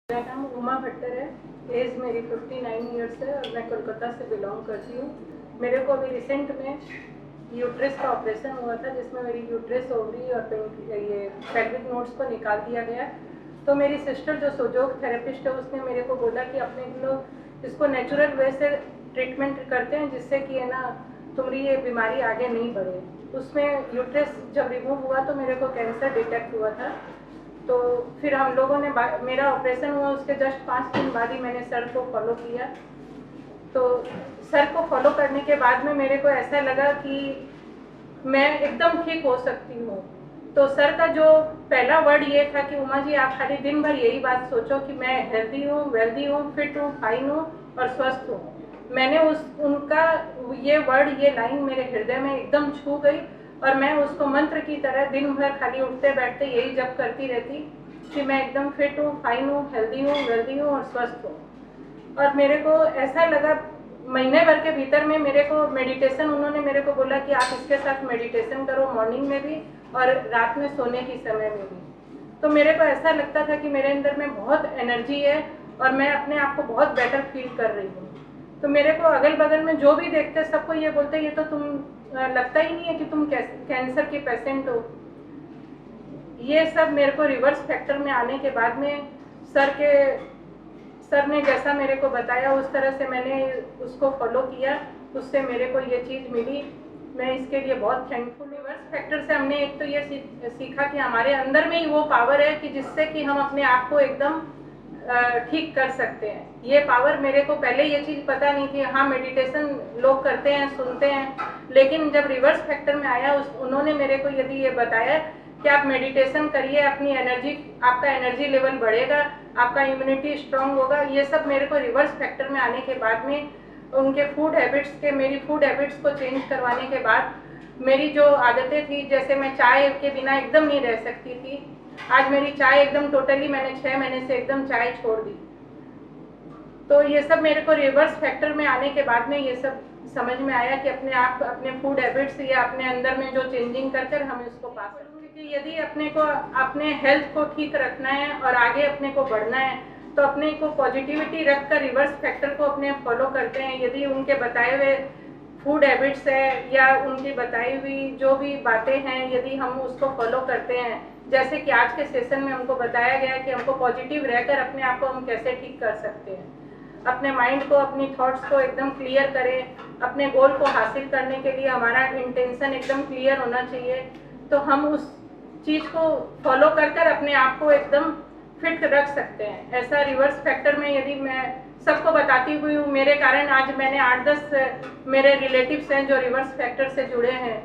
मेरा नाम उमा भट्टर है। एज मेरी 59 ईयर्स है और मैं कोलकाता से बिलोंग करती हूँ। मेरे को अभी रिसेंट में यूट्रस का ऑपरेशन हुआ था, जिसमें मेरी यूट्रस, ओवरी और ये पेल्विक नोड्स को निकाल दिया गया। तो मेरी सिस्टर जो सोजोग थेरेपिस्ट है, उसने मेरे को बोला कि अपने लोग इसको नेचुरल वे से ट्रीटमेंट करते हैं, जिससे कि है ना तुम्हारी ये बीमारी आगे नहीं बढ़े। उसमें यूट्रस जब रिमूव हुआ तो मेरे को कैंसर डिटेक्ट हुआ था। तो फिर हम लोगों ने मेरा ऑपरेशन हुआ उसके जस्ट 5 दिन बाद ही मैंने सर को फॉलो किया। तो सर को फॉलो करने के बाद में मेरे को ऐसा लगा कि मैं एकदम ठीक हो सकती हूँ। तो सर का जो पहला वर्ड ये था कि उमा जी, आप खाली दिन भर यही बात सोचो कि मैं हेल्दी हूँ, वेल्दी हूँ, फिट हूँ, फाइन हूँ और स्वस्थ हूँ। मैंने उनका ये वर्ड, ये लाइन मेरे हृदय में एकदम छू गई और मैं उसको मंत्र की तरह दिन भर खाली उठते बैठते यही जप करती रहती कि मैं एकदम फिट हूँ, फाइन हूँ, हेल्दी हूँ, वेल्दी हूँ और स्वस्थ हूँ। और मेरे को ऐसा लगा महीने भर के भीतर में मेरे को मेडिटेशन, उन्होंने मेरे को बोला कि आप इसके साथ मेडिटेशन करो, मॉर्निंग में भी और रात में सोने के समय में भी। तो मेरे को ऐसा लगता था कि मेरे अंदर में बहुत एनर्जी है और मैं अपने आप को बहुत बेटर फील कर रही हूँ। तो मेरे को अगल बगल में जो भी देखते सबको ये बोलते, ये तो तुम लगता ही नहीं है कि तुम कैंसर के पेशेंट हो। ये सब मेरे को रिवर्स फैक्टर में आने के बाद में सर ने जैसा मेरे को बताया उस तरह से मैंने उसको फॉलो किया, उससे मेरे को ये चीज़ मिली। मैं इसके लिए बहुत थैंकफुल। रिवर्स फैक्टर से हमने एक तो ये सीखा कि हमारे अंदर में ही वो पावर है कि जिससे कि हम अपने आप को एकदम ठीक कर सकते हैं। ये पावर मेरे को पहले ये चीज़ पता नहीं थी। हाँ, मेडिटेशन लोग करते हैं, सुनते हैं, लेकिन जब रिवर्स फैक्टर में आया उन्होंने मेरे को यदि ये बताया कि आप मेडिटेशन करिए, अपनी एनर्जी, आपका एनर्जी लेवल बढ़ेगा, आपका इम्यूनिटी स्ट्रांग होगा। ये सब मेरे को रिवर्स फैक्टर में आने के बाद में उनके मेरी फूड हैबिट्स को चेंज करवाने के बाद मेरी जो आदतें थी, जैसे मैं चाय के बिना एकदम नहीं रह सकती थी, आज मेरी चाय एकदम टोटली, मैंने 6 महीने से एकदम चाय छोड़ दी। तो ये सब मेरे को रिवर्स फैक्टर में आने के बाद में ये सब समझ में आया कि अपने फूड हैबिट्स या अपने अंदर में जो चेंजिंग कर हम इसको पा सकते हैं। कि यदि अपने को अपने हेल्थ को ठीक रखना है और आगे अपने को बढ़ना है, तो अपने को पॉजिटिविटी रखकर रिवर्स फैक्टर को अपने फॉलो करते हैं। यदि उनके बताए हुए फूड हैबिट्स है या उनकी बताई हुई जो भी बातें हैं, यदि हम उसको फॉलो करते हैं, जैसे कि आज के सेशन में हमको बताया गया कि हमको पॉजिटिव रहकर अपने आप को हम कैसे ठीक कर सकते हैं। अपने माइंड को, अपनी थॉट्स को एकदम क्लियर करें। अपने गोल को हासिल करने के लिए हमारा इंटेंशन एकदम क्लियर होना चाहिए। तो हम उस चीज़ को फॉलो कर अपने आप को एकदम फिट रख सकते हैं। ऐसा रिवर्स फैक्टर में यदि मैं सबको बताती हुई हूँ, मेरे कारण आज मैंने 8-10 मेरे रिलेटिव्स हैं जो रिवर्स फैक्टर से जुड़े हैं।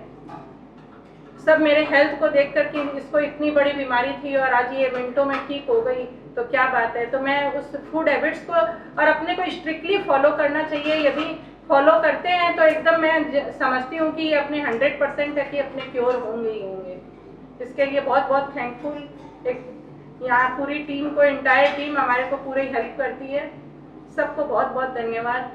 सब मेरे हेल्थ को देख कर कि इसको इतनी बड़ी बीमारी थी और आज ये मिनटों में ठीक हो गई, तो क्या बात है। तो मैं उस फूड हैबिट्स को और अपने को स्ट्रिक्टली फॉलो करना चाहिए। यदि फॉलो करते हैं तो एकदम मैं समझती हूँ कि ये अपने 100% है कि अपने क्योर होंगे ही होंगे। इसके लिए बहुत बहुत थैंकफुल। एक यहाँ पूरी टीम को, इंटायर टीम हमारे को पूरी हेल्प करती है। सबको बहुत बहुत धन्यवाद।